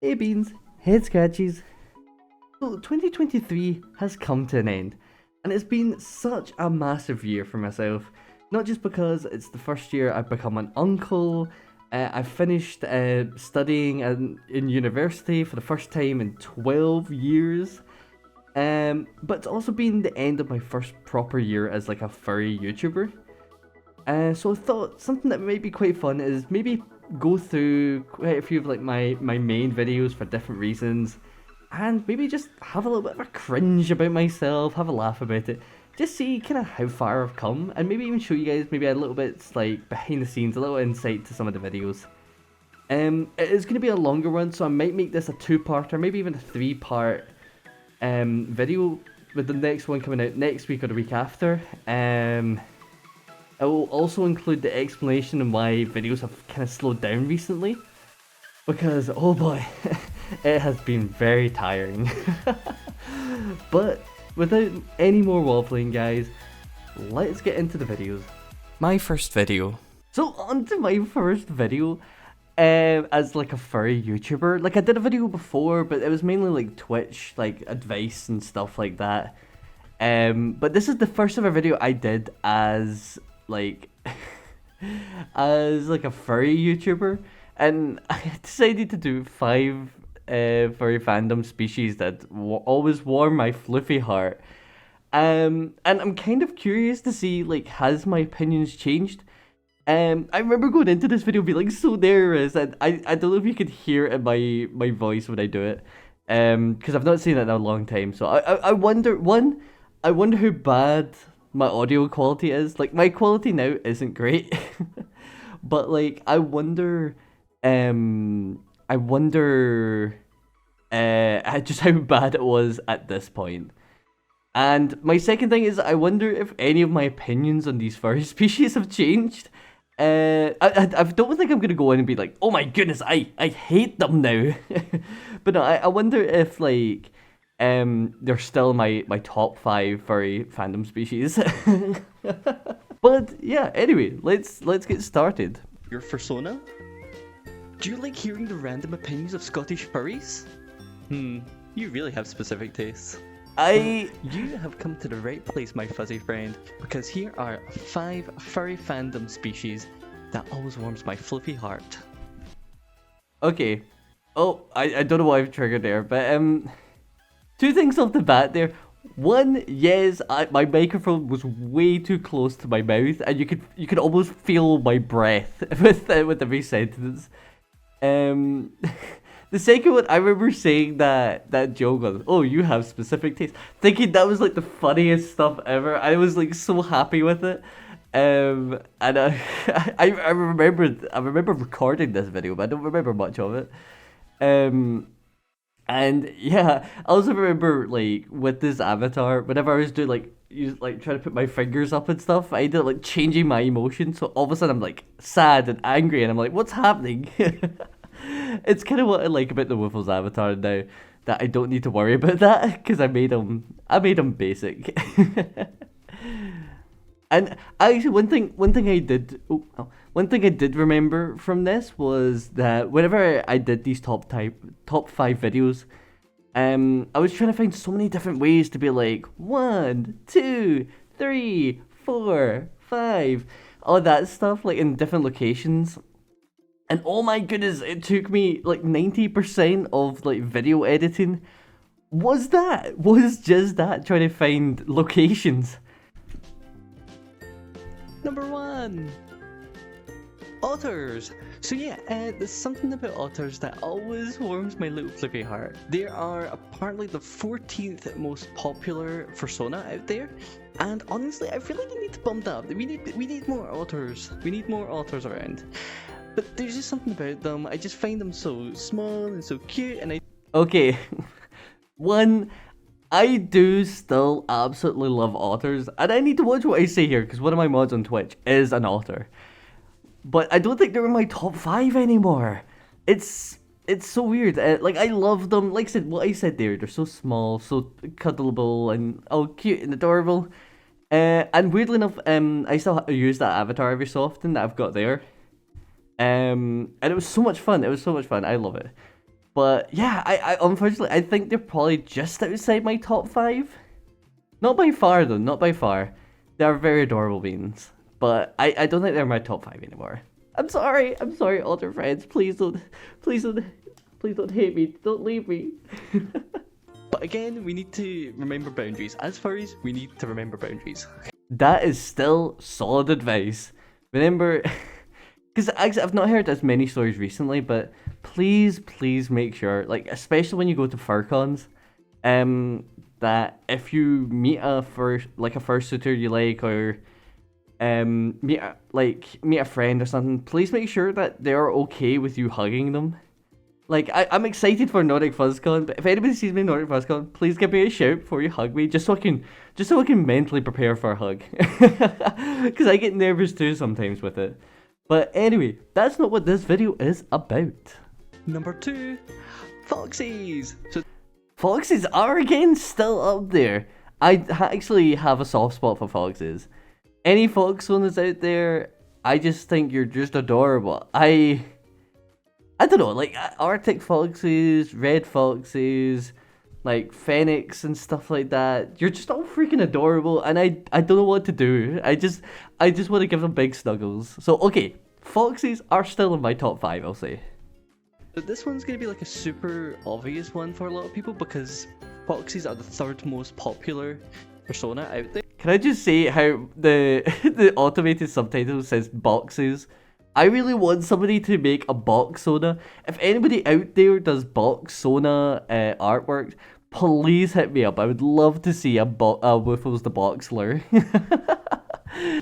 Hey Beans, head scratchies. So 2023 has come to an end, and it's been such a massive year for myself. Not just because it's the first year I've become an uncle, I've finished studying in university for the first time in 12 years, but it's also been the end of my first proper year as like a furry YouTuber. So I thought something that might be quite fun is maybe go through quite a few of like my main videos for different reasons, and maybe just have a little bit of a cringe about myself, have a laugh about it, just see kind of how far I've come, and maybe even show you guys maybe a little bit like behind the scenes, a little insight to some of the videos. It is going to be a longer one, so I might make this a two-parter, maybe even a three-part video, with the next one coming out next week or the week after. It will also include the explanation on why videos have kind of slowed down recently, because oh boy, it has been very tiring. But without any more waffling, guys, let's get into the videos. My first video. So on to my first video. As like a furry YouTuber, like I did a video before, but it was mainly like Twitch, like advice and stuff like that. But this is the first ever video I did as like as like a furry YouTuber, and I decided to do 5 furry fandom species that always warm my fluffy heart. And I'm kind of curious to see, like, has my opinions changed? I remember going into this video being like so nervous, and I don't know if you could hear it in my voice when I do it, because I've not seen it in a long time. So I wonder, I wonder how bad my audio quality is. Like, my quality now isn't great, but like I wonder just how bad it was at this point. And my second thing is, I wonder if any of my opinions on these furry species have changed. I don't think I'm gonna go in and be like, oh my goodness, I hate them now. But no, I wonder if like they're still my top 5 furry fandom species. But yeah, anyway, let's get started. Your Fursona? Do you like hearing the random opinions of Scottish furries? You really have specific tastes. You have come to the right place, my fuzzy friend, because here are 5 furry fandom species that always warms my fluffy heart. Okay. Oh, I don't know what I've triggered there, but 2 things off the bat there. One, yes, my microphone was way too close to my mouth, and you could almost feel my breath with every sentence. The second one, I remember saying that joke on, oh, you have specific taste, thinking that was like the funniest stuff ever. I was like so happy with it. And I remember recording this video, but I don't remember much of it. And yeah, I also remember like with this avatar, whenever I was doing like trying to put my fingers up and stuff, I did like changing my emotions. So all of a sudden I'm like sad and angry, and I'm like, what's happening? It's kind of what I like about the Wiffles avatar now, that I don't need to worry about that because I made him basic. And actually, one thing I did remember from this was that whenever I did these top 5 videos, I was trying to find so many different ways to be like 1, 2, 3, 4, 5, all that stuff, like in different locations. And oh my goodness, it took me like 90% of like video editing was just that, trying to find locations. Number 1! Otters! So yeah, there's something about otters that always warms my little flippy heart. They are apparently the 14th most popular Fursona out there, and honestly, I feel like we need to bump that up. We need more otters. We need more otters around. But there's just something about them. I just find them so small and so cute, and Okay, one, I do still absolutely love otters, and I need to watch what I say here because one of my mods on Twitch is an otter. But I don't think they're in my top 5 anymore. It's so weird. Like, I love them. Like I said, what I said there, they're so small, so cuddleable, and oh, cute and adorable. And weirdly enough, I still use that avatar every so often that I've got there. And it was so much fun. I love it. But yeah, I unfortunately I think they're probably just outside my top 5. Not by far though, not by far. They're very adorable beans. But I don't think they're my top 5 anymore. I'm sorry, older friends. Please don't hate me. Don't leave me. But again, we need to remember boundaries. As furries, we need to remember boundaries. That is still solid advice. Remember, because I've not heard as many stories recently, but please make sure, like especially when you go to furcons, that if you meet a fursuiter you like, or meet a friend or something, please make sure that they are okay with you hugging them. Like, I'm excited for Nordic FuzzCon, but if anybody sees me at Nordic FuzzCon, please give me a shout before you hug me, just so I can mentally prepare for a hug. Because I get nervous too sometimes with it. But anyway, that's not what this video is about. Number 2, Foxies. So Foxes are again still up there. I actually have a soft spot for foxes. Any fox owners out there, I just think you're just adorable. I don't know, like Arctic foxes, red foxes, like fennecs and stuff like that. You're just all freaking adorable, and I don't know what to do. I just want to give them big snuggles. So okay, foxes are still in my top 5, I'll say. this one's going to be like a super obvious one for a lot of people because foxies are the 3rd most popular persona out there. Can I just say how the automated subtitle says boxes? I really want somebody to make a Boxona. If anybody out there does Boxona artwork, please hit me up. I would love to see a Woofles the Boxler.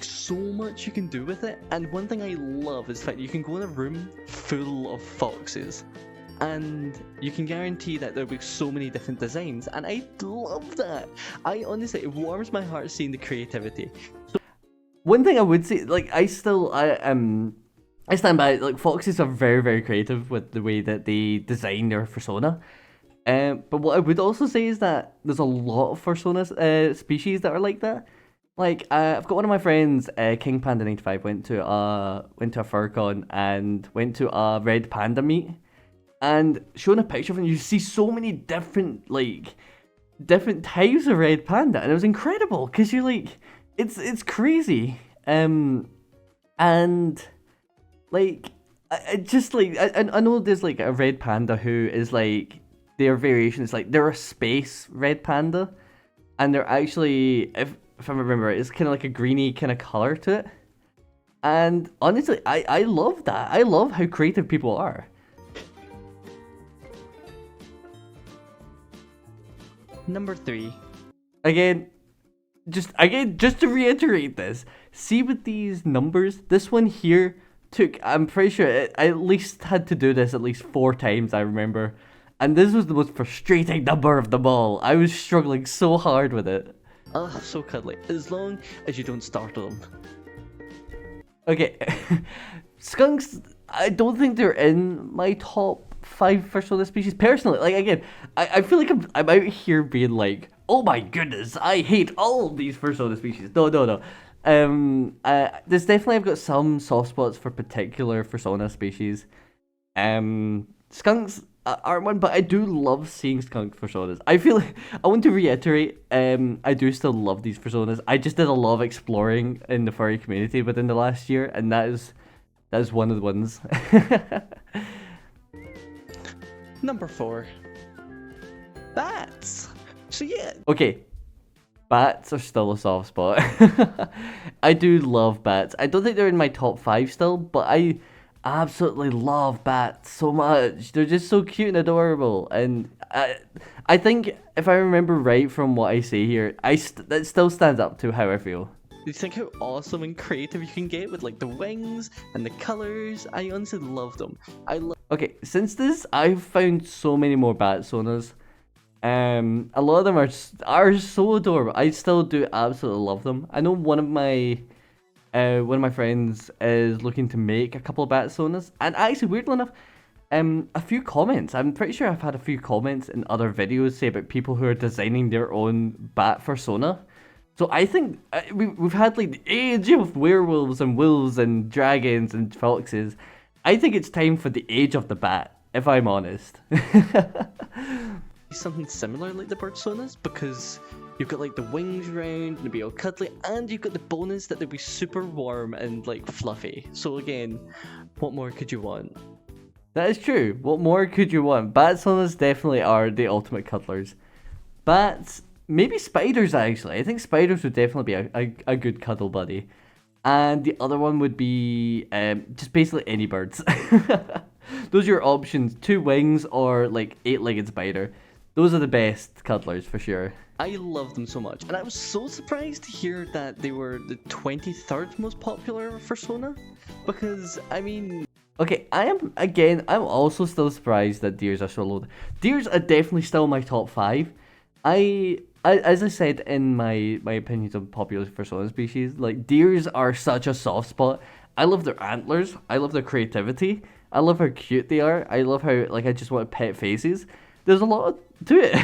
So much you can do with it, and one thing I love is that you can go in a room full of foxes, and you can guarantee that there'll be so many different designs, and I love that. I honestly, it warms my heart seeing the creativity. One thing I would say, like, I stand by it, like, foxes are very, very creative with the way that they design their persona. But what I would also say is that there's a lot of Fursona species that are like that. Like, I've got one of my friends, King Panda 95, went to a furcon and went to a red panda meet. And showing a picture of him, you see so many different types of red panda, and it was incredible because you're like, it's crazy. And like, I know there's like a red panda who is like, their variation is like, they're a space red panda, and they're actually, if I remember right, it's kind of like a greeny kind of color to it. And honestly, I love that. I love how creative people are. Number 3. Again, just to reiterate this, see with these numbers, this one here took, I'm pretty sure I at least had to do this at least 4 times, I remember. And this was the most frustrating number of them all. I was struggling so hard with it. So cuddly, as long as you don't startle them. Okay, skunks, I don't think they're in my top 5 Fursona species. Personally, like, again, I feel like I'm out here being like, oh my goodness, I hate all these Fursona species. No. There's definitely, I've got some soft spots for particular Fursona species. Skunks aren't one, but I do love seeing skunk Fursonas. I feel like, I want to reiterate, I do still love these Fursonas. I just did a lot of exploring in the furry community within the last year, and that is one of the ones. Number 4. Bats. So yeah. Okay. Bats are still a soft spot. I do love bats. I don't think they're in my top 5 still, but I absolutely love bats so much. They're just so cute and adorable, and I think if I remember right from what I say here, that still stands up to how I feel. You think how awesome and creative you can get with like the wings and the colors? I honestly love them. Okay, since this, I've found so many more bat sonas. A lot of them are so adorable. I still do absolutely love them. I know one of my friends is looking to make a couple of bat sonas, and actually, weirdly enough, a few comments. I'm pretty sure I've had a few comments in other videos say about people who are designing their own bat fursona. So I think we've had like the age of werewolves and wolves and dragons and foxes. I think it's time for the age of the bat. if I'm honest. Something similar like the Birdsonnas, because you've got like the wings round and they'll be all cuddly, and you've got the bonus that they'll be super warm and like fluffy. So again, what more could you want? That is true. What more could you want? Birdsonnas definitely are the ultimate cuddlers. Bats, maybe spiders actually. I think spiders would definitely be a good cuddle buddy. And the other one would be just basically any birds. Those are your options. 2 wings or like 8-legged spider. Those are the best cuddlers for sure. I love them so much, and I was so surprised to hear that they were the 23rd most popular Fursona, because I mean... Okay, I'm also still surprised that deers are so low. Deers are definitely still my top 5. As I said in my opinions on popular Fursona species, like deers are such a soft spot. I love their antlers. I love their creativity. I love how cute they are. I love how like I just want pet faces. There's a lot to it.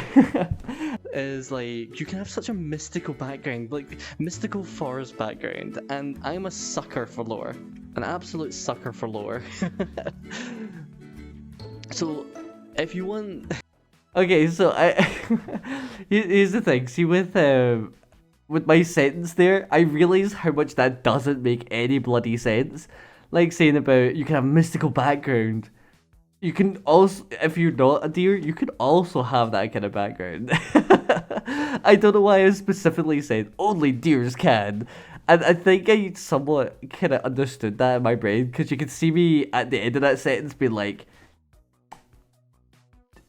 Is like you can have such a mystical background, like mystical forest background, and I'm a sucker for lore, an absolute sucker for lore. So, if you want, Okay, so here's the thing. See, with my sentence there, I realize how much that doesn't make any bloody sense. Like saying about you can have a mystical background. You can also, if you're not a deer, you can also have that kind of background. I don't know why I specifically said only deers can. And I think I somewhat kind of understood that in my brain, because you can see me at the end of that sentence being like,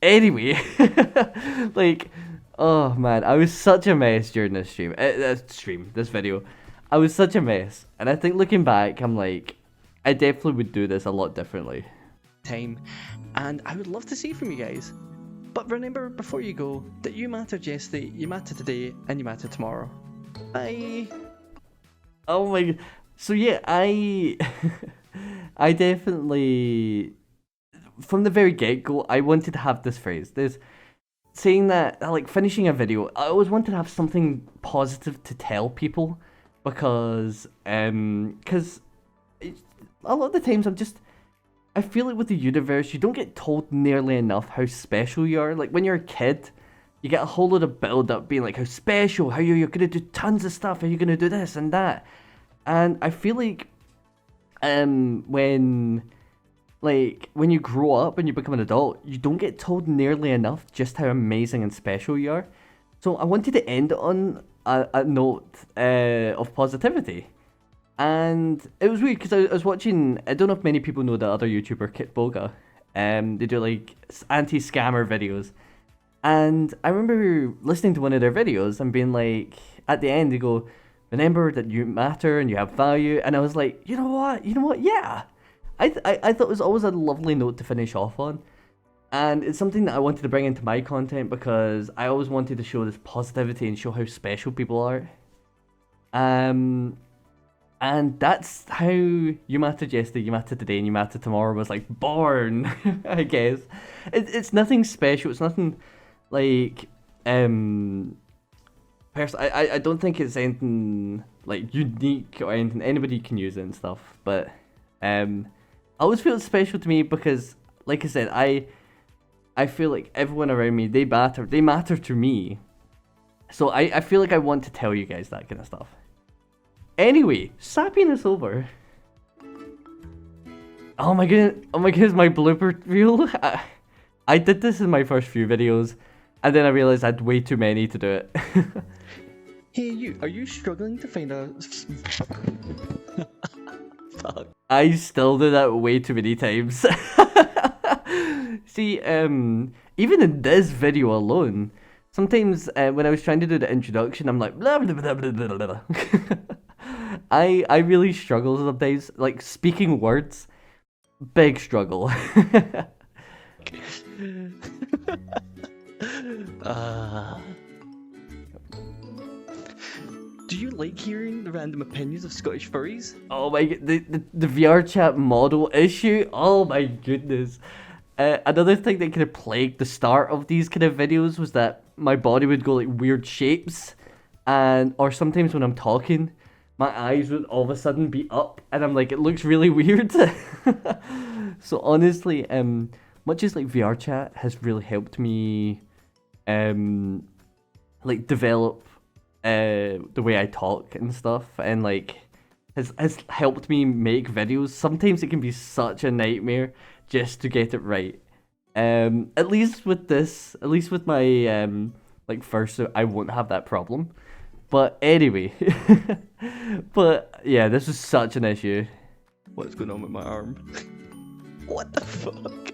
anyway. Like, oh man, I was such a mess during this this video. I was such a mess. And I think looking back, I'm like, I definitely would do this a lot differently. time, and I would love to see from you guys. But remember, before you go, that you matter yesterday, you matter today, and you matter tomorrow. Bye! Oh my god. So yeah, I definitely, from the very get-go, I wanted to have this phrase. There's saying that, like, finishing a video, I always wanted to have something positive to tell people, because a lot of the times I feel like with the universe, you don't get told nearly enough how special you are. Like, when you're a kid, you get a whole lot of build-up being like, how special, how you're going to do tons of stuff, how you're going to do this and that. And I feel like when you grow up and you become an adult, you don't get told nearly enough just how amazing and special you are. So I wanted to end on a note of positivity. And it was weird because I was watching, I don't know if many people know the other YouTuber, Kit Boga. They do like anti-scammer videos. And I remember listening to one of their videos and being like, at the end they go, remember that you matter and you have value. And I was like, you know what, yeah. I thought it was always a lovely note to finish off on. And it's something that I wanted to bring into my content because I always wanted to show this positivity and show how special people are. And that's how You Matter Yesterday, You Matter Today, and You Matter Tomorrow was like born, I guess. It's nothing special, it's nothing like I don't think it's anything like unique or anything, anybody can use it and stuff, but I always feel it's special to me because, like I said, I feel like everyone around me, they matter to me. So I feel like I want to tell you guys that kind of stuff. Anyway, sappiness over. Oh my goodness, my blooper reel. I did this in my first few videos, and then I realized I had way too many to do it. Hey, are you struggling to find a... Fuck. I still do that way too many times. See, even in this video alone, sometimes when I was trying to do the introduction, I'm like blah blah blah blah blah blah. I really struggle sometimes, like speaking words, big struggle. Do you like hearing the random opinions of Scottish furries? Oh my god, the VR chat model issue, oh my goodness. Another thing that kind of plagued the start of these kind of videos was that my body would go like weird shapes, or sometimes when I'm talking, my eyes would all of a sudden be up, and I'm like, it looks really weird. So honestly, much as like VR chat has really helped me like develop the way I talk and stuff, and like has helped me make videos. Sometimes it can be such a nightmare just to get it right. At least with this, at least with my like first, I won't have that problem. But anyway, but yeah, this is such an issue. What's going on with my arm? What the fuck?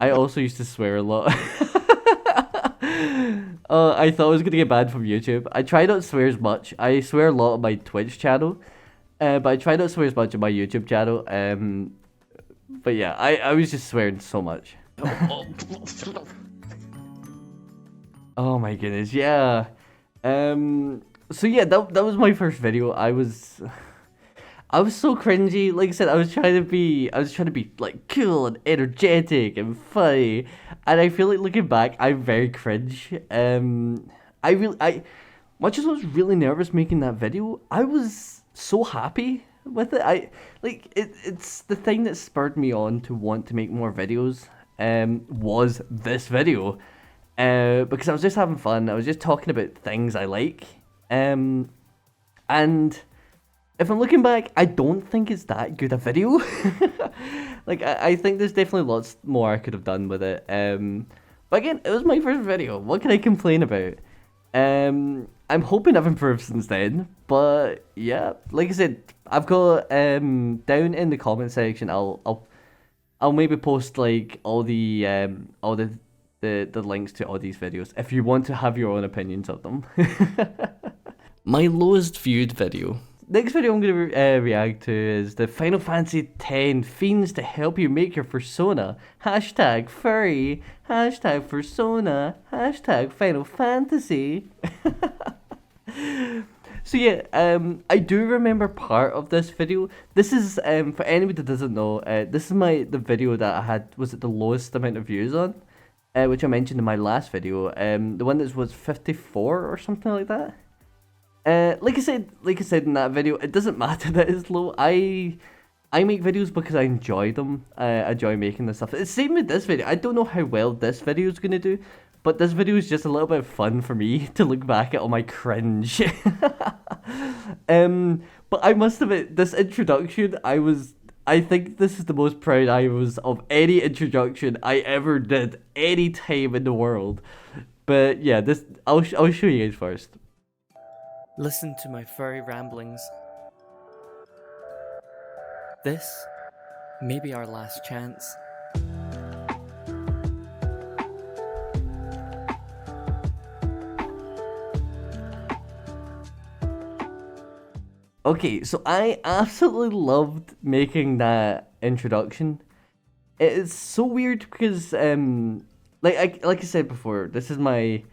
I also used to swear a lot. I thought I was gonna get banned from YouTube. I try not to swear as much. I swear a lot on my Twitch channel, but I try not to swear as much on my YouTube channel. But yeah, I was just swearing so much. Oh my goodness, yeah. So yeah, that was my first video. I was so cringy. Like I said, I was trying to be like cool and energetic and funny, and I feel like looking back, I'm very cringe. Much as I was really nervous making that video, I was so happy with it. It's the thing that spurred me on to want to make more videos. Was this video. Because I was just having fun. I was just talking about things I like. And if I'm looking back, I don't think it's that good a video. Like, I think there's definitely lots more I could have done with it. But again, it was my first video. What can I complain about? I'm hoping I've improved since then. But yeah, like I said, I've got down in the comment section. I'll maybe post like all the links to all these videos if you want to have your own opinions of them. My lowest viewed video. Next video I'm going to react to is the Final Fantasy X Fiends to help you make your Fursona. Hashtag Furry. Hashtag Fursona. Hashtag Final Fantasy. So yeah, I do remember part of this video. This is, for anybody that doesn't know, this is the video that I had, was it the lowest amount of views on? Which I mentioned in my last video. The one that was 54 or something like that. Like I said in that video, it doesn't matter that it's low. I make videos because I enjoy them. I enjoy making this stuff. It's same with this video. I don't know how well this video is gonna do, but this video is just a little bit of fun for me to look back at all my cringe. But I must admit, this introduction, I think this is the most proud I was of any introduction I ever did any time in the world. But yeah, I'll show you guys first. Listen to my furry ramblings. This may be our last chance. Okay, so I absolutely loved making that introduction. It is so weird because like I said before, this is my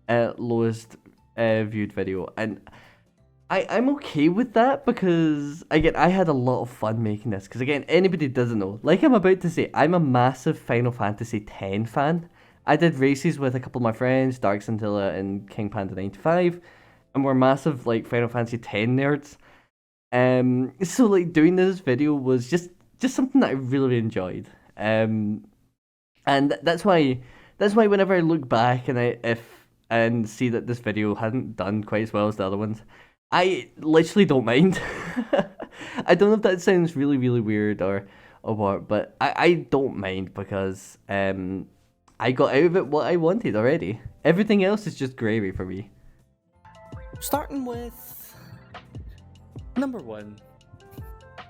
lowest viewed video, and I'm okay with that because again I had a lot of fun making this. Because again, anybody doesn't know, like I'm about to say, I'm a massive Final Fantasy X fan. I did races with a couple of my friends, Dark Scintilla and King Panda 95, and we're massive like Final Fantasy X nerds. So like doing this video was just something that I really enjoyed. And that's why whenever I look back and see that this video hadn't done quite as well as the other ones, I literally don't mind. I don't know if that sounds really, really weird or what, but I don't mind because I got out of it what I wanted already. Everything else is just gravy for me. Starting with number 1,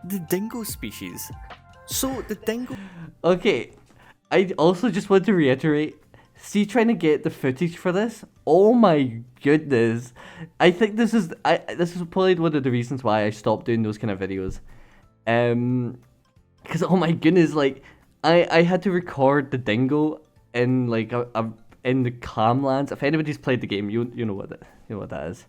the dingo species. So the dingo. Okay, I also just want to reiterate. See, trying to get the footage for this. Oh my goodness! I think this is probably one of the reasons why I stopped doing those kind of videos. Because oh my goodness, like I had to record the dingo in like in the Camlands. If anybody's played the game, you know what that is.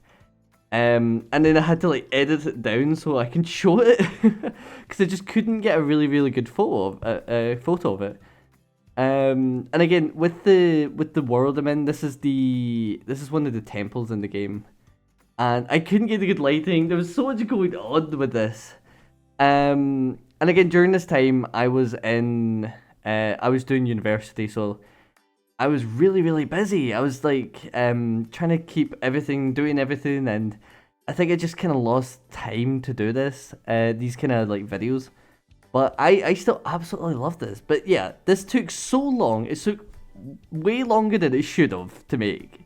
And then I had to like edit it down so I can show it because I just couldn't get a really, really good photo of it. And again, with the world I'm in, this is one of the temples in the game, and I couldn't get the good lighting. There was so much going on with this. And again, during this time, I was in I was doing university, so I was really, really busy. I was like trying to keep everything, doing everything, and I think I just kind of lost time to do these kind of like videos. But I still absolutely love this. But yeah, this took so long. It took way longer than it should have to make.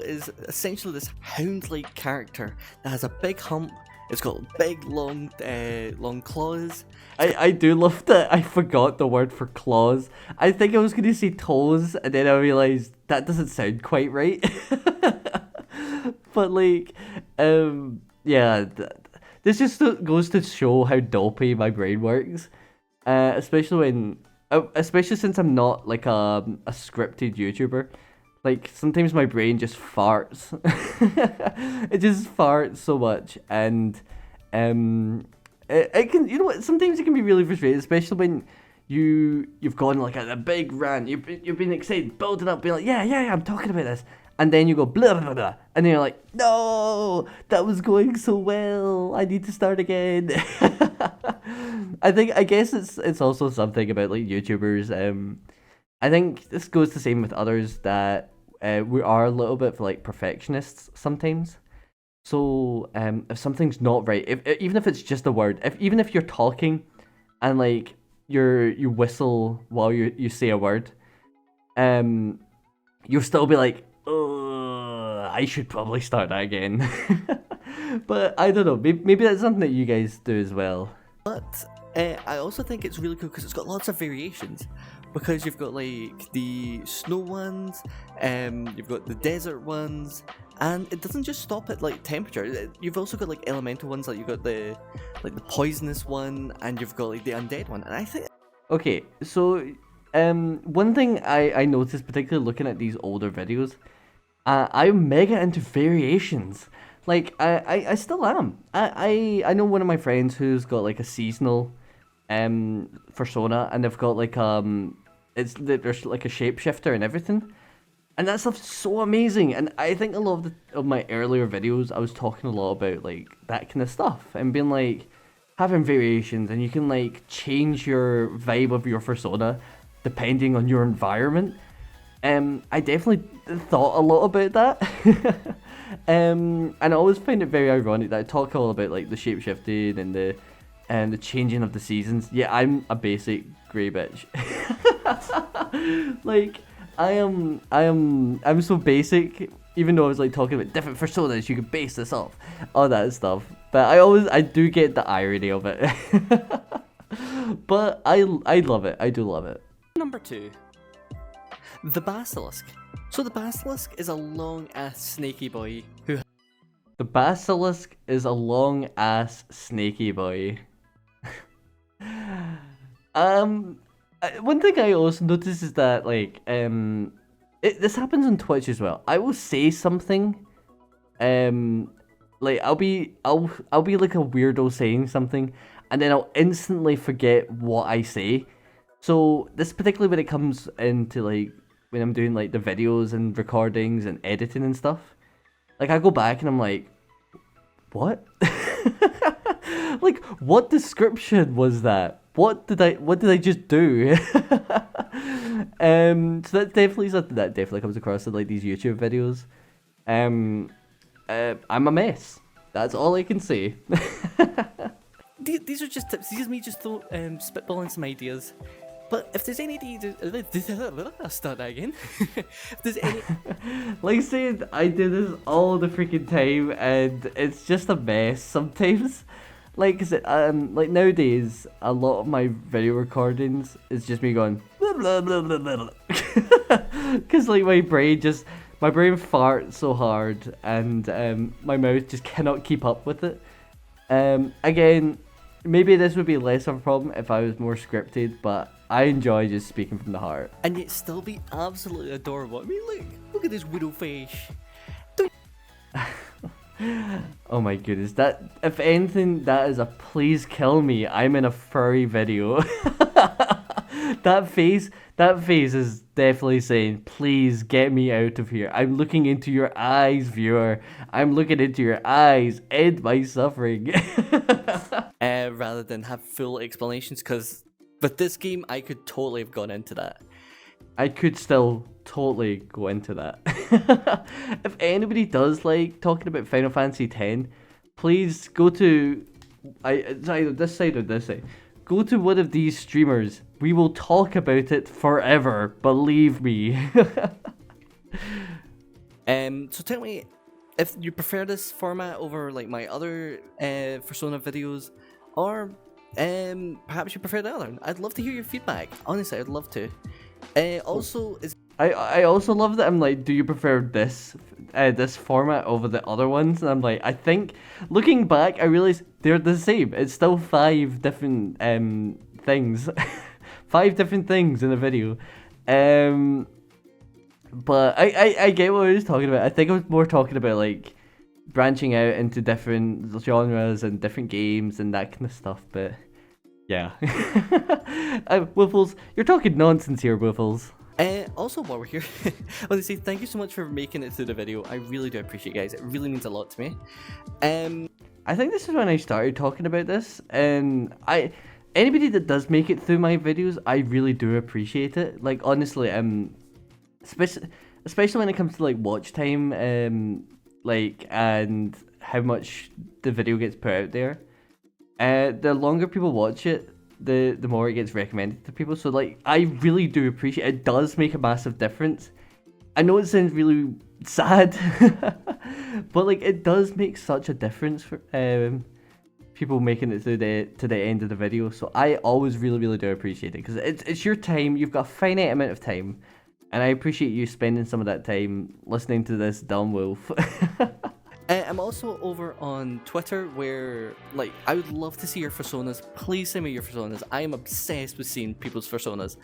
Is essentially this hound-like character that has a big hump. It's got big, long claws. I do love that. I forgot the word for claws. I think I was going to say toes, and then I realized that doesn't sound quite right. But like, yeah, this just goes to show how dopey my brain works. Especially since I'm not like a scripted YouTuber. Like, sometimes my brain just farts. It just farts so much, and it can, you know what, sometimes it can be really frustrating, especially when you've gone like a big rant, you've been excited, building up, being like, yeah, I'm talking about this, and then you go blah blah blah, and then you're like, no, that was going so well, I need to start again. I guess it's also something about like YouTubers. I think this goes the same with others, that we are a little bit like perfectionists sometimes. So if something's not right, even if it's just a word, even if you're talking and like you whistle while you say a word, you'll still be like, oh, I should probably start that again. But I don't know, maybe that's something that you guys do as well. But I also think it's really cool because it's got lots of variations. Because you've got like the snow ones, you've got the desert ones, and it doesn't just stop at like temperature. You've also got like elemental ones, like you've got the poisonous one, and you've got like the undead one. And I think okay, so one thing I noticed, particularly looking at these older videos, I'm mega into variations. Like I still am. I know one of my friends who's got like a seasonal Fursona, and they've got like there's like a shapeshifter and everything, and that stuff's so amazing. And I think a lot of my earlier videos, I was talking a lot about like that kind of stuff and being like having variations, and you can like change your vibe of your Fursona depending on your environment. I definitely thought a lot about that. And I always find it very ironic that I talk all about like the shapeshifting and the changing of the seasons. Yeah, I'm a basic grey bitch. Like, I'm so basic, even though I was like talking about different personas, you could base this off, all that stuff. But I do get the irony of it. But I love it. I do love it. Number 2, the basilisk. So the basilisk is a long-ass snaky boy who... The basilisk is a long-ass snaky boy. One thing I also noticed is that like this happens on Twitch as well. I will say something, like I'll be like a weirdo saying something, and then I'll instantly forget what I say. So this particularly when it comes into like when I'm doing like the videos and recordings and editing and stuff. Like I go back and I'm like, what? Like, what description was that? What did I just do? So that's definitely something that definitely comes across in like these YouTube videos. I'm a mess. That's all I can say. These are just tips. These are me just spitballing some ideas. But if there's any ideas, I'll start that again. If there's any, like I said, I do this all the freaking time, and it's just a mess sometimes. Like, like nowadays, a lot of my video recordings is just me going blah blah blah blah blah, because like my brain farts so hard, and my mouth just cannot keep up with it. Again, maybe this would be less of a problem if I was more scripted, but I enjoy just speaking from the heart. And yet still be absolutely adorable. I mean, look at this widow face. Oh my goodness, that, if anything, that is a please kill me, I'm in a furry video. That face is definitely saying, please get me out of here. I'm looking into your eyes, viewer. I'm looking into your eyes. End my suffering. Rather than have full explanations, because But this game, I could totally have gone into that. I could still totally go into that. If anybody does like talking about Final Fantasy X, please go to it's either this side or this side. Go to one of these streamers. We will talk about it forever. Believe me. So tell me if you prefer this format over like my other Fursona videos, or perhaps you prefer the other. I'd love to hear your feedback. Honestly, I'd love to. Also, is I also love that I'm like, do you prefer this format over the other ones? And I'm like, I think looking back, I realize they're the same. It's still 5 different things, 5 different things in a video. But I get what I was talking about. I think I was more talking about like branching out into different genres and different games and that kind of stuff. But yeah, Wiffles, you're talking nonsense here, Wiffles. Also, while we're here, I want to say thank you so much for making it through the video. I really do appreciate it, guys. It really means a lot to me. I think this is when I started talking about this, and anybody that does make it through my videos, I really do appreciate it. Like honestly, especially when it comes to like watch time, like and how much the video gets put out there. The longer people watch it, the more it gets recommended to people. So like, I really do appreciate it. It does make a massive difference. I know it sounds really sad, but like it does make such a difference for people making it to the end of the video. So I always really do appreciate it, because it's your time. You've got a finite amount of time, and I appreciate you spending some of that time listening to this dumb wolf. I'm also over on Twitter, where like I would love to see your Fursonas. Please send me your Fursonas. I am obsessed with seeing people's Fursonas.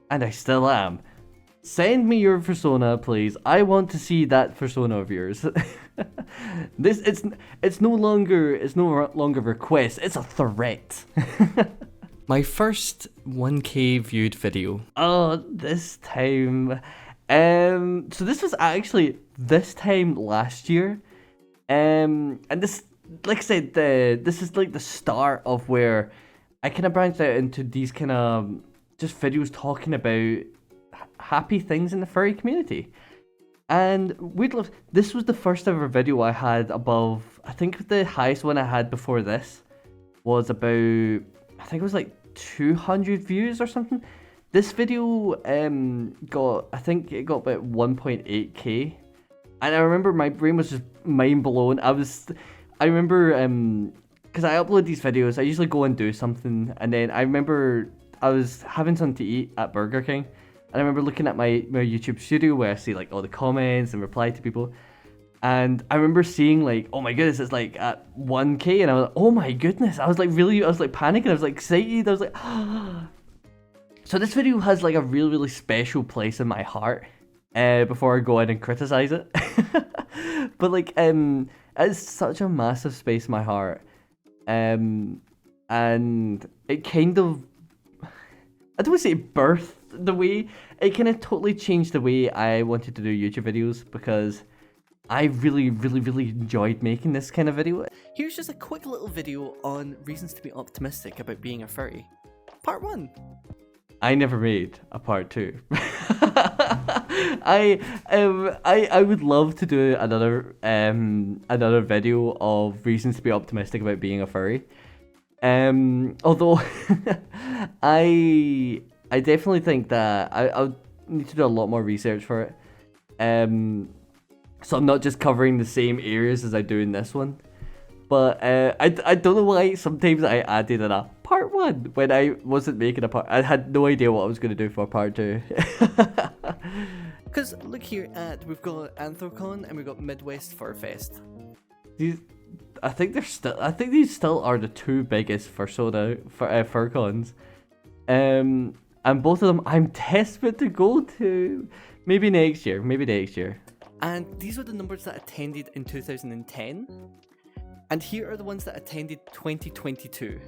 And I still am. Send me your Fursona, please. I want to see that Fursona of yours. It's no longer a request. It's a threat. My first 1K viewed video. Oh, this time. So this was actually this time last year. And this, like I said, this is like the start of where I kind of branched out into these kind of just videos talking about happy things in the furry community. And this was the first ever video I had above, I think the highest one I had before this was about, I think it was like 200 views or something. This video I think it got about 1.8k. And I remember my brain was just mind blown. I remember, because I upload these videos, I usually go and do something, and then I remember I was having something to eat at Burger King, and I remember looking at my YouTube studio where I see like all the comments and reply to people, and I remember seeing like, oh my goodness, it's like at 1k, and I was like, oh my goodness, I was like panicking, I was like excited, I was like, So this video has like a really special place in my heart. Before I go in and criticize it. But like it's such a massive space in my heart, and it kind of, I don't want to say birthed the way, it kind of totally changed the way I wanted to do YouTube videos, because I really enjoyed making this kind of video. Here's just a quick little video on reasons to be optimistic about being a furry. Part 1. I never made a part 2. I would love to do another video of reasons to be optimistic about being a furry. Although I definitely think that I'll need to do a lot more research for it. So I'm not just covering the same areas as I do in this one. But I don't know why sometimes I added in a part 1 when I wasn't making a part. I had no idea what I was going to do for part 2. Because look here we've got Anthrocon and we've got Midwest Fur Fest. I think these still are the 2 biggest Fursona fur cons. And both of them I'm desperate to go to. Maybe next year. And these were the numbers that attended in 2010. And here are the ones that attended 2022.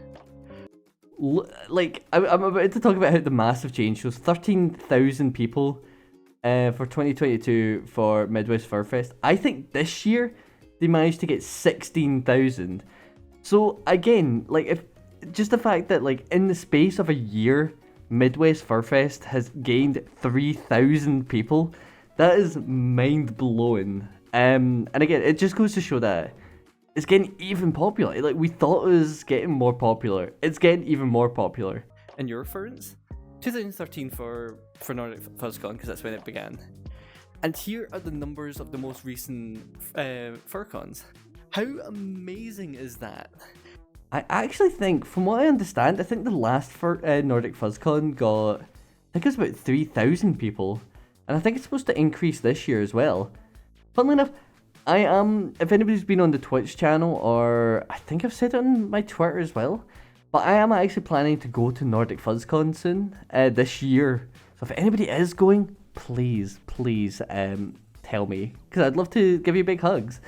Like, I'm about to talk about how the massive change shows 13,000 people for 2022 for Midwest Fur Fest. I think this year they managed to get 16,000. So again, like, if just the fact that like in the space of a year Midwest Fur Fest has gained 3,000 people. That is mind blowing. And again, it just goes to show that it's getting even popular. Like, we thought it was getting more popular. It's getting even more popular. And your reference? 2013 for Nordic FuzzCon, because that's when it began. And here are the numbers of the most recent FurCons. How amazing is that? I actually think, from what I understand, I think the last Nordic FuzzCon got, I think it was about 3,000 people. And I think it's supposed to increase this year as well. Funnily enough, I am, if anybody's been on the Twitch channel, or I think I've said it on my Twitter as well, but I am actually planning to go to Nordic FuzzCon soon, this year. So if anybody is going, please tell me, because I'd love to give you big hugs.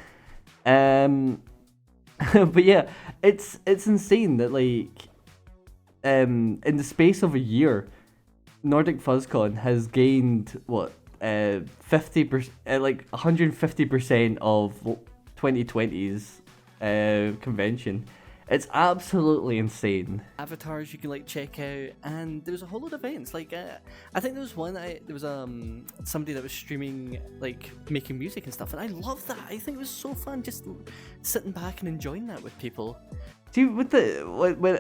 But yeah, it's insane that, like, in the space of a year, Nordic FuzzCon has gained what 50%, like 150% of 2020's convention. It's absolutely insane. Avatars you can like check out, and there's a whole lot of events. Like I think there was one. There was somebody that was streaming like making music and stuff, and I love that. I think it was so fun just sitting back and enjoying that with people. See, with the when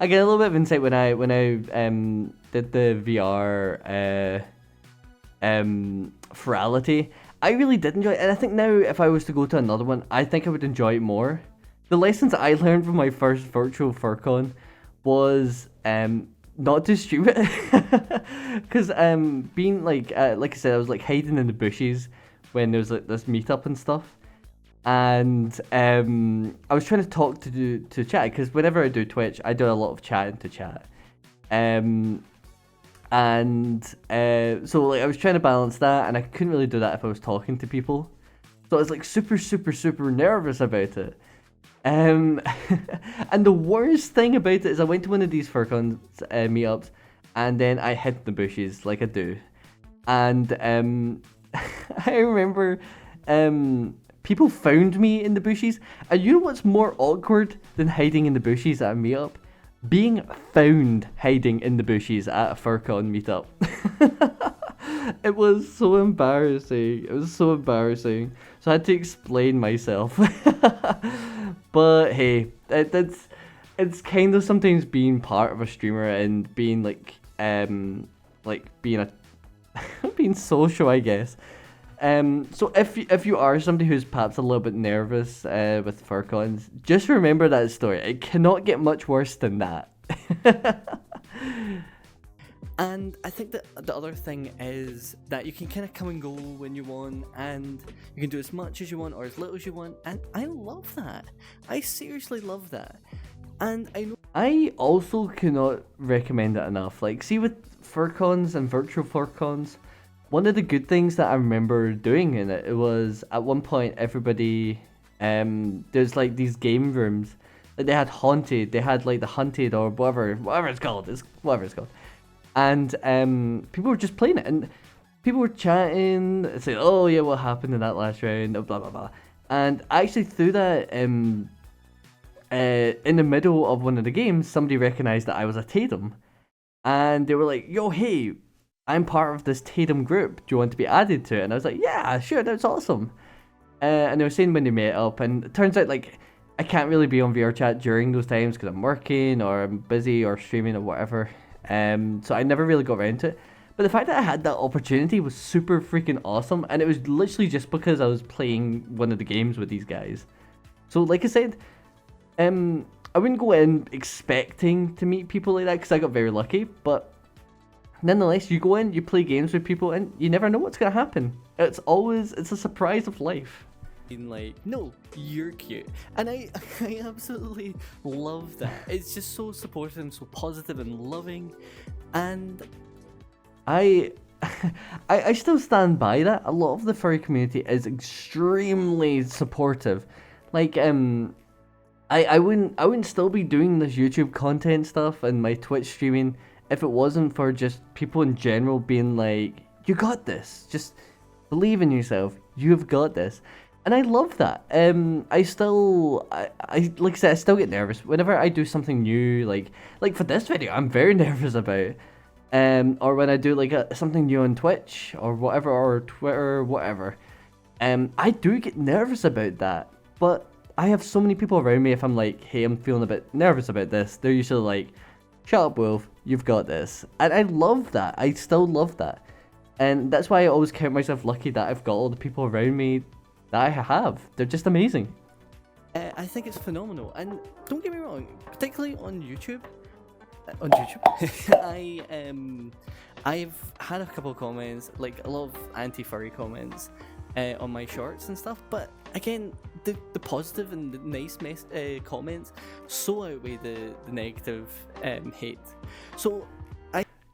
I get a little bit of insight when I did the VR Furality. I really did enjoy it, and I think now if I was to go to another one, I think I would enjoy it more. The lessons I learned from my first virtual FurCon was not to stream it, because being like I said, I was like hiding in the bushes when there was like this meetup and stuff, and I was trying to talk to chat, because whenever I do Twitch, I do a lot of chatting to chat, so like I was trying to balance that, and I couldn't really do that if I was talking to people, so I was like super nervous about it. And the worst thing about it is I went to one of these FurCon meetups, and then I hid in the bushes like I do, and I remember people found me in the bushes, and you know what's more awkward than hiding in the bushes at a meetup? Being found hiding in the bushes at a FurCon meetup. It was so embarrassing. So I had to explain myself. But hey, it's kind of sometimes being part of a streamer and being like being being social, I guess. So if you are somebody who's perhaps a little bit nervous with FurCons, just remember that story. It cannot get much worse than that. And I think that the other thing is that you can kind of come and go when you want, and you can do as much as you want or as little as you want, and I love that. I seriously love that. And I know I also cannot recommend it enough. Like, see, with FurCons and virtual FurCons, one of the good things that I remember doing in it was at one point everybody, there's like these game rooms that they had haunted. They had like the hunted or whatever it's called. And people were just playing it, and people were chatting, saying, "Oh yeah, what happened in that last round?" Blah blah blah. And I actually threw that in the middle of one of the games. Somebody recognized that I was a Tatum, and they were like, "Yo, hey, I'm part of this Tatum group. Do you want to be added to it?" And I was like, "Yeah, sure, that's awesome." And they were saying when they met up, and it turns out like I can't really be on VR chat during those times because I'm working or I'm busy or streaming or whatever. So I never really got around to it. But the fact that I had that opportunity was super freaking awesome, and it was literally just because I was playing one of the games with these guys. So like I said, I wouldn't go in expecting to meet people like that because I got very lucky, but nonetheless, you go in, you play games with people, and you never know what's going to happen. It's a surprise of life. Like, no, you're cute, and I absolutely love that. It's just so supportive and so positive and loving, and I still stand by that. A lot of the furry community is extremely supportive. Like, I wouldn't still be doing this YouTube content stuff and my Twitch streaming if it wasn't for just people in general being like, "You got this. Just believe in yourself. You've got this." And I love that. I like I said, I still get nervous whenever I do something new. Like for this video, I'm very nervous about. Or when I do like something new on Twitch or whatever, or Twitter, whatever. I do get nervous about that. But I have so many people around me. If I'm like, hey, I'm feeling a bit nervous about this, they're usually like, shut up, Wolf, you've got this. And I love that. I still love that. And that's why I always count myself lucky that I've got all the people around me that I have. They're just amazing. I think it's phenomenal, and don't get me wrong, particularly on YouTube. On YouTube, I've had a couple of comments, like a lot of anti-furry comments, on my shorts and stuff. But again, the positive and the nice comments so outweigh the negative hate. So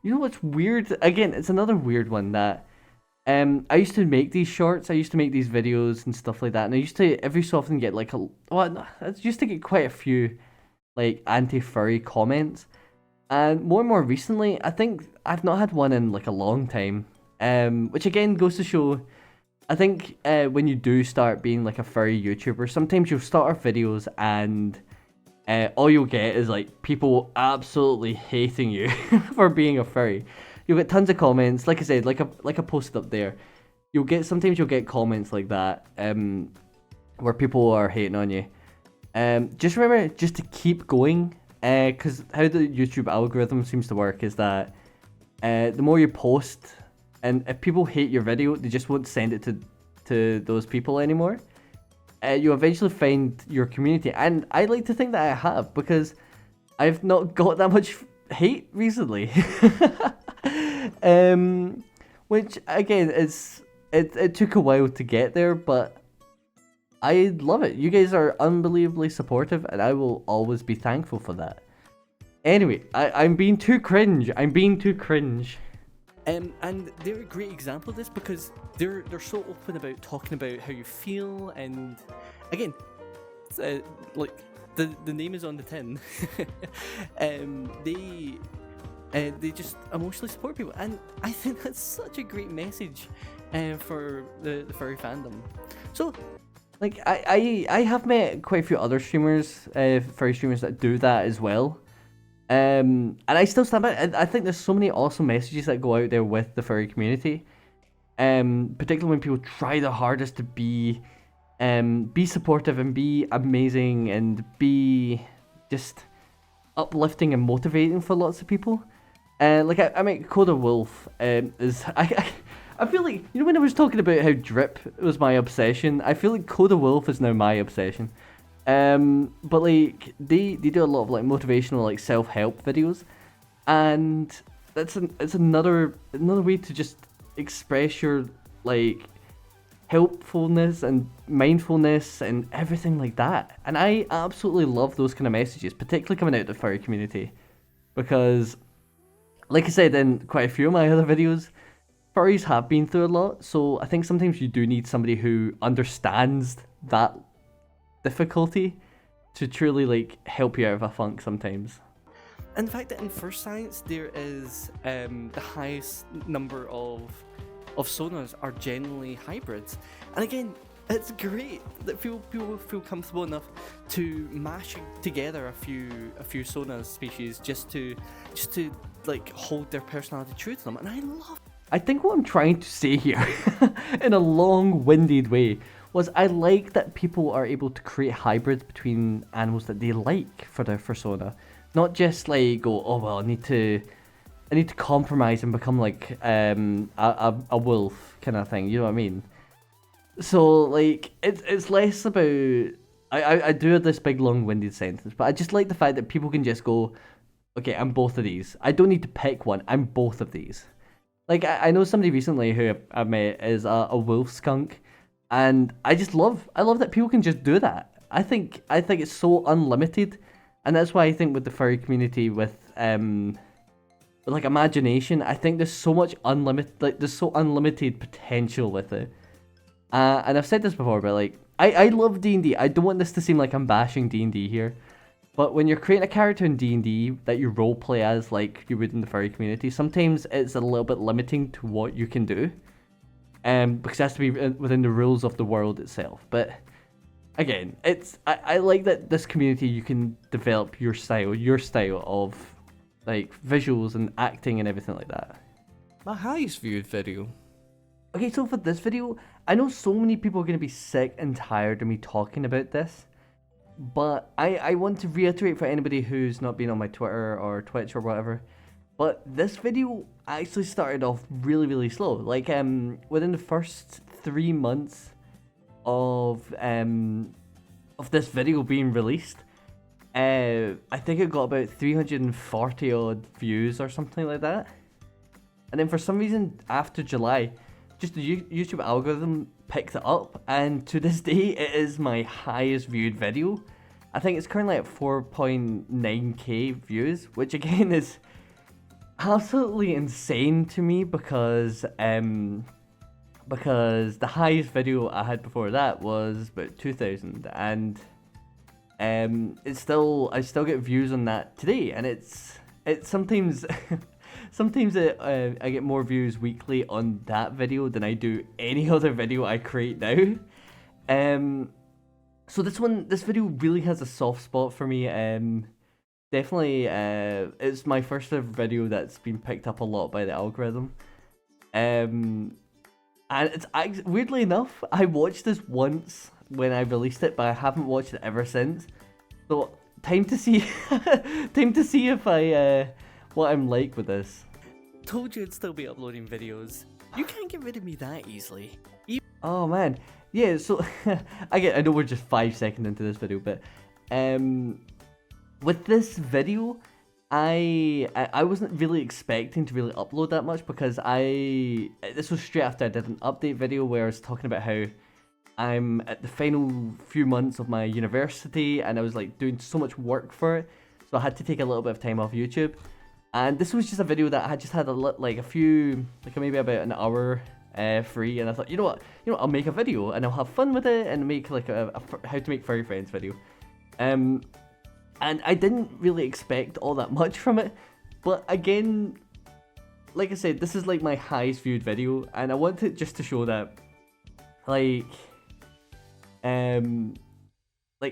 You know what's weird? Again, it's another weird one that I used to make these shorts, I used to make these videos and stuff like that, and I used to every so often get like I used to get quite a few like anti-furry comments, and more recently, I think I've not had one in like a long time, which again goes to show, I think when you do start being like a furry YouTuber, sometimes you'll start our videos and all you'll get is like people absolutely hating you for being a furry. You'll get tons of comments, like I said, like I posted up there. Sometimes you'll get comments like that, where people are hating on you. Just remember, just to keep going, because how the YouTube algorithm seems to work is that the more you post, and if people hate your video, they just won't send it to those people anymore. You eventually find your community, and I like to think that I have, because I've not got that much hate recently. Which again, it took a while to get there, but I love it. You guys are unbelievably supportive, and I will always be thankful for that. Anyway, I'm being too cringe. And they're a great example of this, because they're so open about talking about how you feel, and again, like the name is on the tin. They just emotionally support people, and I think that's such a great message for the furry fandom. So, like I have met quite a few other streamers, furry streamers that do that as well. And I still stand by it. I think there's so many awesome messages that go out there with the furry community. Particularly when people try their hardest to be supportive and be amazing and be just uplifting and motivating for lots of people. Like I mean, Coda Wolf is I feel like, you know, when I was talking about how drip was my obsession, I feel like Coda Wolf is now my obsession. But like they do a lot of like motivational, like self-help videos, and it's another way to just express your like helpfulness and mindfulness and everything like that. And I absolutely love those kind of messages, particularly coming out of the furry community, because like I said in quite a few of my other videos, furries have been through a lot, so I think sometimes you do need somebody who understands that difficulty to truly like help you out of a funk sometimes. and the fact that in First Science there is the highest number of sonas are generally hybrids, and again, it's great that people feel comfortable enough to mash together a few sonas species just to like hold their personality true to them, and I love. I think what I'm trying to say here, in a long-winded way, was I like that people are able to create hybrids between animals that they like for their Fursona, not just like go, oh well, I need to compromise and become like a wolf kind of thing. You know what I mean? So like it's less about I do have this big long-winded sentence, but I just like the fact that people can just go, okay, I'm both of these. I don't need to pick one. I'm both of these. Like, I know somebody recently who I've met is a wolf skunk, and I love that people can just do that. I think it's so unlimited, and that's why I think with the furry community, with like imagination, I think there's so much there's so unlimited potential with it. And I've said this before, but like, I love D&D. I don't want this to seem like I'm bashing D&D here. But when you're creating a character in D&D that you roleplay as like you would in the furry community, sometimes it's a little bit limiting to what you can do. because it has to be within the rules of the world itself. But again, I like that this community, you can develop your style of like visuals and acting and everything like that. My highest viewed video. Okay, so for this video, I know so many people are going to be sick and tired of me talking about this, but I want to reiterate for anybody who's not been on my Twitter or Twitch or whatever, but this video actually started off really, really slow. Like, within the first 3 months of this video being released, I think it got about 340 odd views or something like that. And then for some reason, after July, just the YouTube algorithm picked it up, and to this day, it is my highest viewed video. I think it's currently at 4.9k views, which again is absolutely insane to me because the highest video I had before that was about 2,000, and I still get views on that today, and it's sometimes. Sometimes I get more views weekly on that video than I do any other video I create now. So this video really has a soft spot for me. Definitely, it's my first ever video that's been picked up a lot by the algorithm. And weirdly enough, I watched this once when I released it, but I haven't watched it ever since. So time to see, if I. What I'm like with this. Told you I'd still be uploading videos. You can't get rid of me that easily. Oh man, yeah. So I know we're just 5 seconds into this video, but with this video, I wasn't really expecting to really upload that much because this was straight after I did an update video where I was talking about how I'm at the final few months of my university and I was like doing so much work for it, so I had to take a little bit of time off YouTube. And this was just a video that I just had maybe about an hour free, and I thought, you know what, I'll make a video and I'll have fun with it and make like a how to make furry friends video. And I didn't really expect all that much from it, but again, like I said, this is like my highest viewed video, and I wanted just to show that, like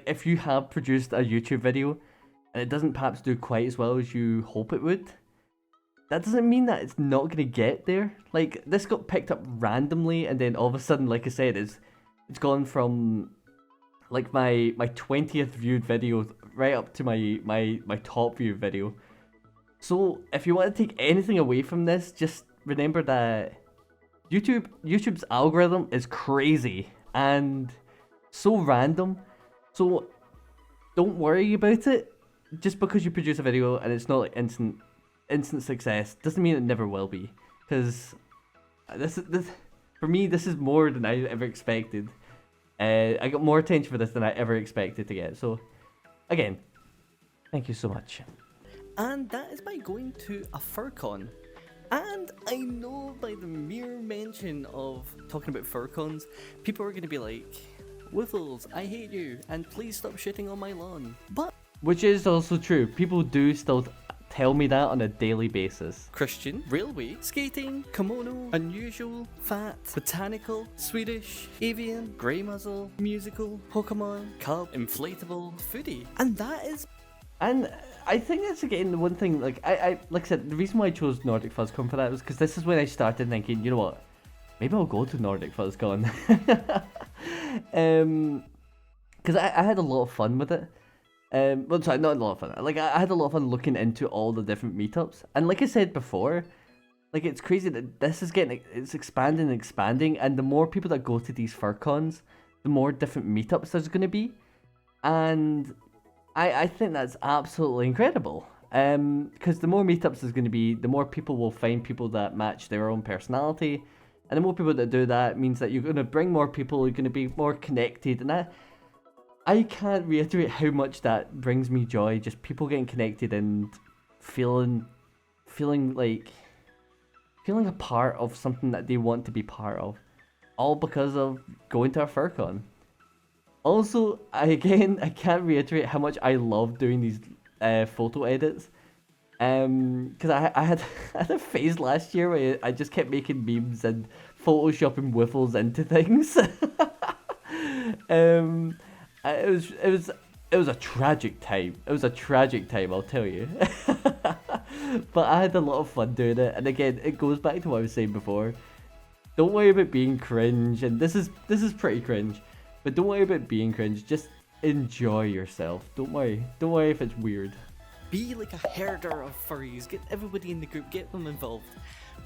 if you have produced a YouTube video and it doesn't perhaps do quite as well as you hope it would, that doesn't mean that it's not going to get there. Like, this got picked up randomly, and then all of a sudden, like I said, it's gone from like my 20th viewed video right up to my top viewed video. So if you want to take anything away from this, just remember that YouTube's algorithm is crazy and so random. So don't worry about it. Just because you produce a video and it's not like instant success doesn't mean it never will be. Because this for me, this is more than I ever expected. I got more attention for this than I ever expected to get. So again, thank you so much. And that is by going to a FurCon. And I know by the mere mention of talking about FurCons, people are going to be like, Wiffles, I hate you, and please stop shitting on my lawn. But which is also true. People do still tell me that on a daily basis. Christian, railway, skating, kimono, unusual, fat, botanical, Swedish, avian, grey muzzle, musical, Pokemon, cub, inflatable, foodie. And that is... And I think that's again the one thing, like I like I said, the reason why I chose Nordic FuzzCon for that was because this is when I started thinking, you know what, maybe I'll go to Nordic FuzzCon. Because I had a lot of fun with it. Well, sorry, not a lot of fun. Like, I had a lot of fun looking into all the different meetups. And like I said before, like, it's crazy that this is it's expanding and expanding. And the more people that go to these FurCons, the more different meetups there's going to be. And I think that's absolutely incredible. Because the more meetups there's going to be, the more people will find people that match their own personality. And the more people that do that means that you're going to bring more people, you're going to be more connected. And I can't reiterate how much that brings me joy, just people getting connected and feeling a part of something that they want to be part of, all because of going to a FurCon. Also, I can't reiterate how much I love doing these photo edits, because I had a phase last year where I just kept making memes and photoshopping whiffles into things. um, it was a tragic time. It was a tragic time, I'll tell you. But I had a lot of fun doing it, and again, it goes back to what I was saying before. Don't worry about being cringe, and this is pretty cringe, but don't worry about being cringe. Just enjoy yourself. Don't worry if it's weird. Be like a herder of furries. Get everybody in the group, get them involved,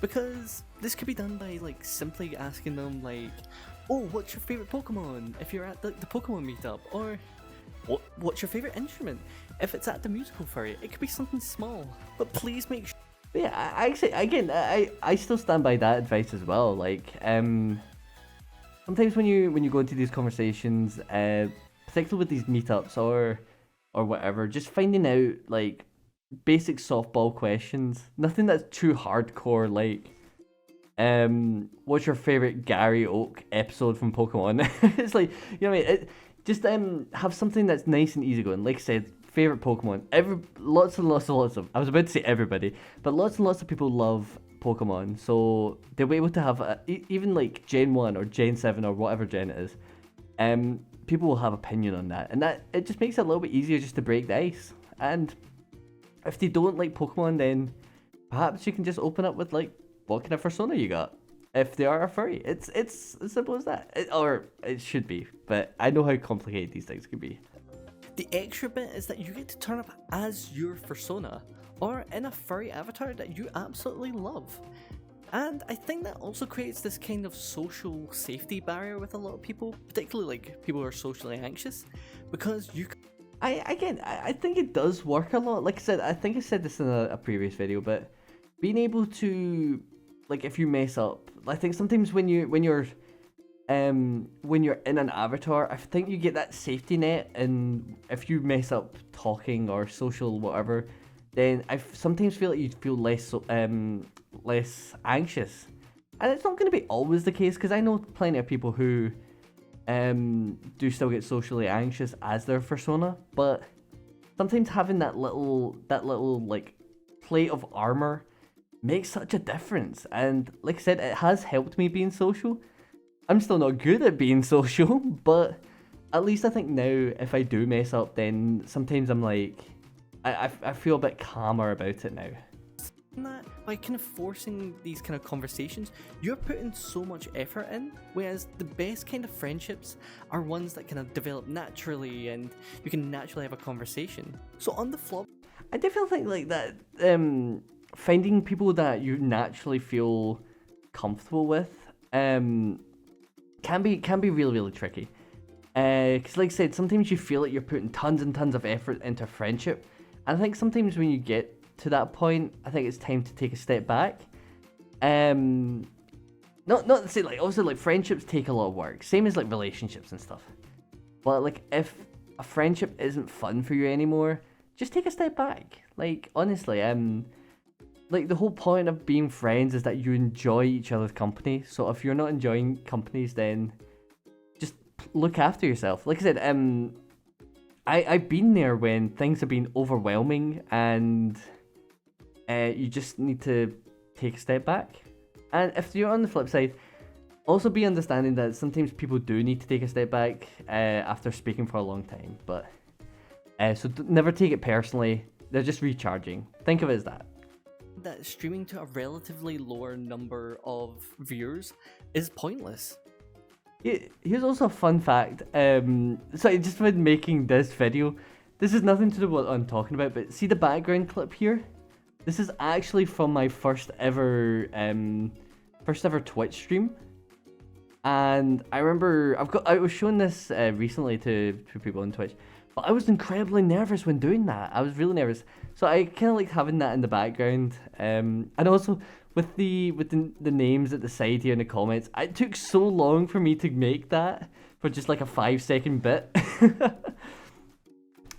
because this could be done by like simply asking them like, "Oh, what's your favorite Pokemon?" If you're at the Pokemon meetup, or what's your favorite instrument? If it's at the musical furry, it could be something small, but please make sure. Yeah, I actually, again, I still stand by that advice as well. Like, sometimes when you go into these conversations, particularly with these meetups or whatever, just finding out like basic softball questions, nothing that's too hardcore. Like, what's your favorite Gary Oak episode from Pokemon? It's like, you know what I mean? Just have something that's nice and easygoing. Like I said, favorite Pokemon. Lots and lots of. I was about to say everybody, but lots and lots of people love Pokemon, so they'll be able to have even like Gen 1 or Gen 7 or whatever gen it is. People will have opinion on that, and that it just makes it a little bit easier just to break the ice. And if they don't like Pokemon, then perhaps you can just open up with like, what kind of Fursona you got. If they are a furry, it's as simple as that, or it should be. But I know how complicated these things can be. The extra bit is that you get to turn up as your Fursona, or in a furry avatar that you absolutely love. And I think that also creates this kind of social safety barrier with a lot of people, particularly like people who are socially anxious, because you. I think it does work a lot. Like I said, I think I said this in a previous video, but being able to, like, if you mess up, I think sometimes when you're in an avatar, I think you get that safety net, and if you mess up talking or social whatever, then I sometimes feel like you feel less anxious. And it's not going to be always the case, because I know plenty of people who do still get socially anxious as their Fursona, but sometimes having that little like plate of armor makes such a difference. And like I said, it has helped me being social. I'm still not good at being social, but at least I think now if I do mess up, then sometimes I'm like, I feel a bit calmer about it now. That by kind of forcing these kind of conversations, you're putting so much effort in, whereas the best kind of friendships are ones that kind of develop naturally and you can naturally have a conversation. So on the flop, I definitely think like that, finding people that you naturally feel comfortable with can be really tricky. Because like I said, sometimes you feel like you're putting tons and tons of effort into friendship, and I think sometimes when you get to that point, I think it's time to take a step back. Not to say like, also like friendships take a lot of work, same as like relationships and stuff. But like if a friendship isn't fun for you anymore, just take a step back. Like honestly, like the whole point of being friends is that you enjoy each other's company. So if you're not enjoying companies, then just look after yourself. Like I said, I've been there when things have been overwhelming, and you just need to take a step back. And if you're on the flip side, also be understanding that sometimes people do need to take a step back after speaking for a long time. But so never take it personally. They're just recharging. Think of it as that. That streaming to a relatively lower number of viewers is pointless. Here's also a fun fact. So just when making this video, this is nothing to do with what I'm talking about, but see the background clip here? This is actually from my first ever Twitch stream. And I remember I was showing this recently to people on Twitch, but I was incredibly nervous when doing that. I was really nervous. So I kind of like having that in the background. And also with the names at the side here in the comments, it took so long for me to make that for just like a 5-second bit.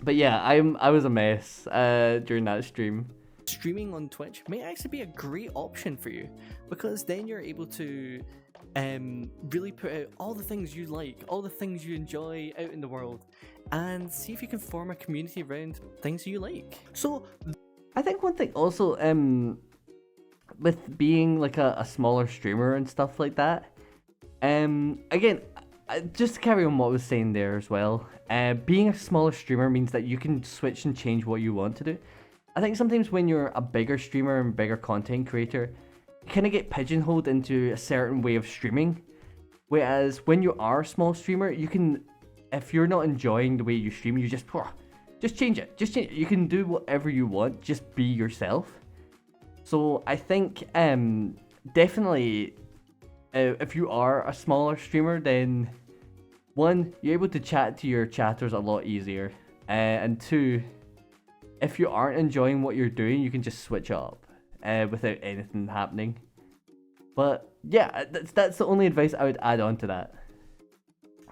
But yeah, I was a mess during that stream. Streaming on Twitch may actually be a great option for you, because then you're able to really put out all the things you like, all the things you enjoy out in the world, and see if you can form a community around things you like. So I think one thing also with being like a smaller streamer and stuff like that, again, just to carry on what I was saying there as well, being a smaller streamer means that you can switch and change what you want to do. I think sometimes when you're a bigger streamer and bigger content creator, you kind of get pigeonholed into a certain way of streaming. Whereas when you are a small streamer, you can, if you're not enjoying the way you stream, you just change it. Just change it. You can do whatever you want. Just be yourself. So I think definitely if you are a smaller streamer, then one, you're able to chat to your chatters a lot easier, and two, if you aren't enjoying what you're doing, you can just switch up without anything happening. But yeah, that's the only advice I would add on to that.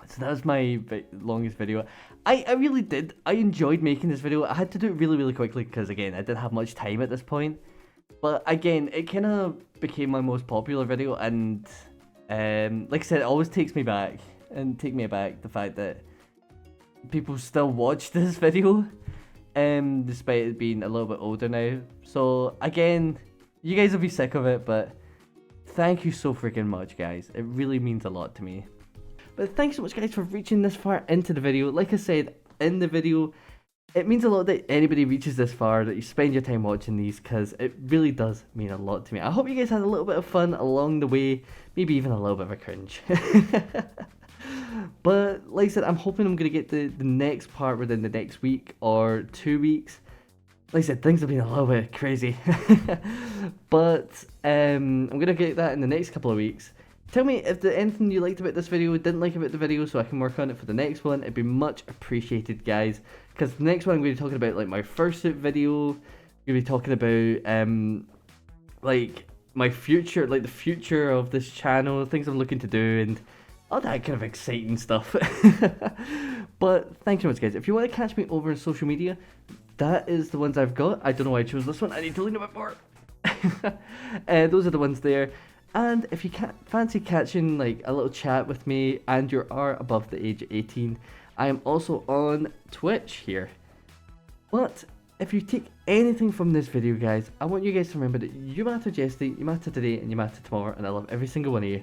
So that was my longest video. I really did. I enjoyed making this video. I had to do it really quickly because, again, I didn't have much time at this point. But again, it kind of became my most popular video, and like I said, it always takes me back the fact that people still watch this video, despite it being a little bit older now. So again, you guys will be sick of it, but thank you so freaking much, guys. It really means a lot to me. But thanks so much, guys, for reaching this far into the video. Like I said in the video, it means a lot that anybody reaches this far, that you spend your time watching these, because it really does mean a lot to me. I hope you guys had a little bit of fun along the way, maybe even a little bit of a cringe. But like I said, I'm hoping I'm going to get the next part within the next week or 2 weeks. Like I said, things have been a little bit crazy. But I'm going to get that in the next couple of weeks. Tell me if there's anything you liked about this video, didn't like about the video, so I can work on it for the next one. It'd be much appreciated, guys. Because the next one I'm going to be talking about, like, my fursuit video. I'm going to be talking about, like, my future, like, the future of this channel, things I'm looking to do, and all that kind of exciting stuff. But thanks so much, guys. If you want to catch me over on social media, that is the ones I've got. I don't know why I chose this one. I need to lean a bit more. Those are the ones there. And if you fancy catching like a little chat with me and you are above the age of 18, I am also on Twitch here. But if you take anything from this video, guys, I want you guys to remember that you matter yesterday, you matter today, and you matter tomorrow, and I love every single one of you.